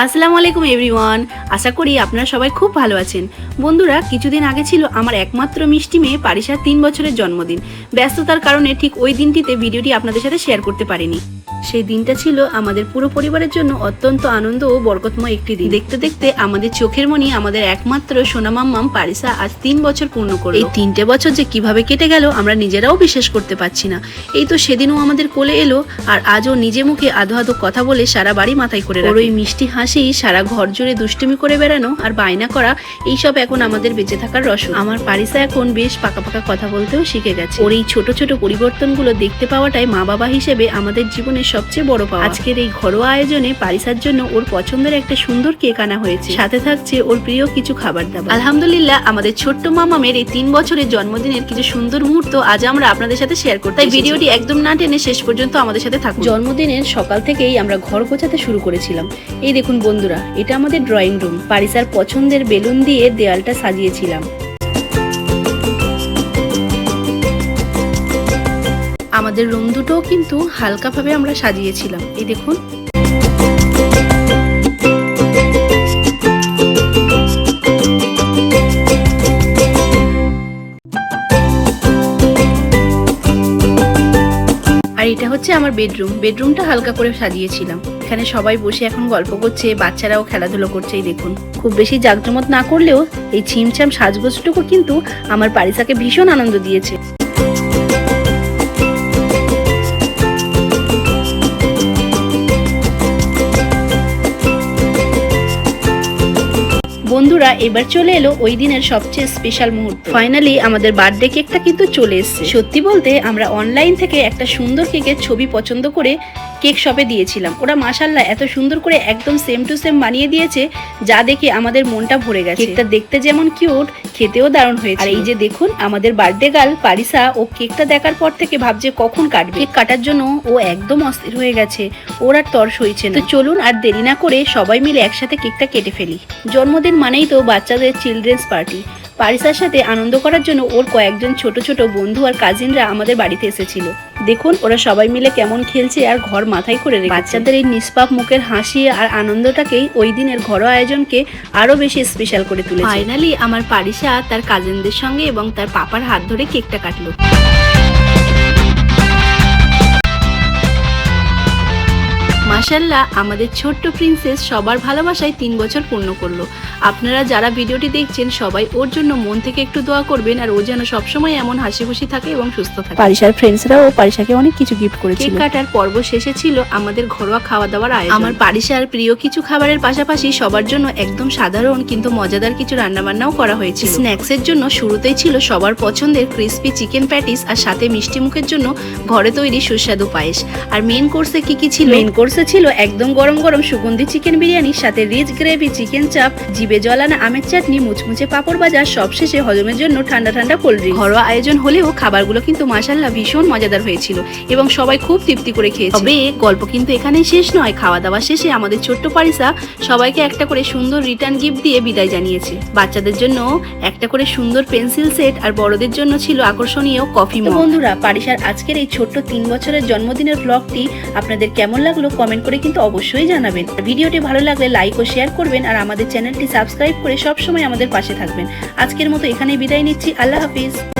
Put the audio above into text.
আসসালামু আলাইকুম এভরিওয়ান। আশা করি আপনারা সবাই খুব ভালো আছেন। বন্ধুরা, কিছুদিন আগে ছিল আমার একমাত্র মিষ্টি মেয়ে পারিসার 3 বছরের জন্মদিন। ব্যস্ততার কারণে ঠিক ওই দিনটিতে ভিডিওটি আপনাদের সাথে শেয়ার করতে পারিনি। সেই দিনটা ছিল আমাদের পুরো পরিবারের জন্য অত্যন্ত আনন্দ ও বরকতময় একটি দিন। দেখতে দেখতে আমাদের চোখের মনি আমাদের একমাত্র সোনা মাম্মাম পারিসা আজ 3 বছর পূর্ণ করলো। এই 3টে বছর যে কিভাবে কেটে গেল আমরা নিজেরাও বিশ্বাস করতে পারছি না। এই তো সেদিনও আমাদের কোলে এলো, আর আজও নিজে মুখে আধো আধো কথা বলে সারা বাড়ি মাথায় করে রাখে। ওই মিষ্টি হাসি, সারা ঘর জুড়ে দুষ্টুমি করে বেড়ানো আর বায়না করা, এইসব এখন আমাদের বেঁচে থাকার রসদ। আমার পারিসা এখন বেশ পাকা পাকা কথা বলতেও শিখে গেছে। ওর এই ছোট ছোট পরিবর্তনগুলো দেখতে পাওয়াটাই মা বাবা হিসেবে আমাদের জীবনের সবচেয়ে বড় পাওয়া। আজকের এই ঘরোয়া আয়োজনে পারিসার জন্য ওর পছন্দের একটা সুন্দর কেক আনা হয়েছে, সাথে থাকছে ওর প্রিয় কিছু খাবার দাবার। আলহামদুলিল্লাহ, আমাদের ছোট্ট মামামের এই 3 বছরের জন্মদিনের কিছু সুন্দর মুহূর্ত আজ আমরা আপনাদের সাথে শেয়ার করতে। তাই ভিডিওটি একদম না টেনে শেষ পর্যন্ত আমাদের সাথে থাকুন। জন্মদিনের সকাল থেকেই আমরা ঘর গোছাতে শুরু করেছিলাম। এই দেখুন বন্ধুরা, এটা আমাদের ড্রয়িং রুম। পারিসার পছন্দের বেলুন দিয়ে দেয়ালটা সাজিয়েছিলাম। আমাদের রুম দুটোও কিন্তু হালকাভাবে আমরা সাজিয়েছিলাম। এই দেখুন, আর এটা হচ্ছে আমার বেডরুমটা হালকা করে সাজিয়েছিলাম। এখানে সবাই বসে এখন গল্প করছে, বাচ্চারাও খেলাধুলো করছে। এই দেখুন, খুব বেশি জাঁকজমক না করলেও এই ছিমছাম সাজগোজটুকু কিন্তু আমার পারিসাকে ভীষণ আনন্দ দিয়েছে। বন্ধুরা, এবার চলে এলো ওই দিনের সবচেয়ে স্পেশাল মুহূর্ত। ফাইনালি আমাদের বার্থডে কেকটা কিন্তু চলে এসেছে। সত্যি বলতে আমরা অনলাইন থেকে একটা সুন্দর কেকের ছবি পছন্দ করে কেক শপে দিয়েছিলাম। ওরা মাশাআল্লাহ এত সুন্দর করে একদম সেম টু সেম বানিয়ে দিয়েছে, যা দেখে আমাদের মনটা ভরে গেছে। কেকটা দেখতে যেমন কিউট, খেতেও দারুণ হয়েছে। আর এই যে দেখুন, আমাদের বার্থডে গার্ল পারিসা ও কেকটা দেখার পর থেকে ভাবছে কখন কাটবে। কেক কাটার জন্য ও একদম অস্থির হয়ে গেছে, ওর আর তর সইছে না। তো চলুন আর দেরি না করে সবাই মিলে একসাথে কেকটা কেটে ফেলি। জন্মদিন মানেই তো বাচ্চাদের চিলড্রেন্স পার্টি। পারিসার সাথে আনন্দ করার জন্য ওর কয়েকজন ছোট ছোট বন্ধু আর কাজিনরা আমাদের বাড়িতে এসেছিল। দেখুন ওরা সবাই মিলে কেমন খেলছে আর ঘর মাথায় করে রেখেছে। বাচ্চাদের এই নিষ্পাপ মুখের হাসি আর আনন্দটাকেই ওই দিনের ঘরোয়া আয়োজনকে আরো বেশি স্পেশাল করে তুলেছে। ফাইনালি আমার পারিসা তার কাজিনদের সঙ্গে এবং তার পাপার হাত ধরে কেকটা কাটলো। মাশাআল্লাহ, আমাদের ছোট্ট প্রিন্সেস সবার ভালোবাসায় 3 বছর পূর্ণ করলো। আপনারা যারা ভিডিওটি দেখছেন সবাই ওর জন্য মন থেকে একটু দোয়া করবেন, আর ও যেন সবসময় এমন হাসি খুশি থাকে এবং সুস্থ থাকে। পারিসার ফ্রেন্ডসরাও পারিসাকে অনেক কিছু গিফট করেছিল। কেক কাটার পর্ব শেষে ছিল আমাদের ঘরোয়া খাওয়া দাওয়ার আয়োজন। আমার পারিসার প্রিয় কিছু খাবারের পাশাপাশি সবার জন্য একদম সাধারণ কিন্তু মজাদার কিছু রান্নাবান্নাও করা হয়েছিল। স্ন্যাক্সের জন্য শুরুতেই ছিল সবার পছন্দের ক্রিস্পি চিকেন প্যাটিস, আর সাথে মিষ্টি মুখের জন্য ঘরে তৈরি সুস্বাদু পায়েস। আর মেইন কোর্সে কি ছিল? মেইন কোর্সে ছিল একদম গরম গরম সুগন্ধি চিকেন বিরিয়ানির সাথে রিচ গ্রেভি চিকেন চাপ, জিবে জলানা আমের চাটনি, মুচমুচে পাপড় ভাজা, সবশেষে হজমের জন্য ঠান্ডা ঠান্ডা কোল্ড ড্রিঙ্ক। ঘরোয়া আয়োজন হলেও খাবারগুলো কিন্তু মাশাআল্লাহ ভীষণ মজাদার হয়েছিল এবং সবাই খুব তৃপ্তি করে খেয়েছে। তবে গল্প কিন্তু এখানেই শেষ নয়। খাওয়া দাওয়া শেষে আমাদের ছোট্ট পারিসা সবাইকে একটা করে সুন্দর রিটার্ন গিফট দিয়ে বিদায় জানিয়েছে। বাচ্চাদের জন্য একটা করে সুন্দর পেন্সিল সেট, আর বড়দের জন্য ছিল আকর্ষণীয় কফি মগ। বন্ধুরা, পারিসার আজকের এই ছোট্ট 3 বছরের জন্মদিনের ব্লগটি আপনাদের কেমন লাগলো কমেন্ট করে কিন্তু অবশ্যই জানাবেন। ভিডিওটি ভালো লাগলে লাইক ও শেয়ার করবেন, আর আমাদের চ্যানেলটি সাবস্ক্রাইব করে সবসময় আমাদের পাশে থাকবেন। আজকের মতো এখানেই বিদায় নিচ্ছি। আল্লাহ হাফিজ।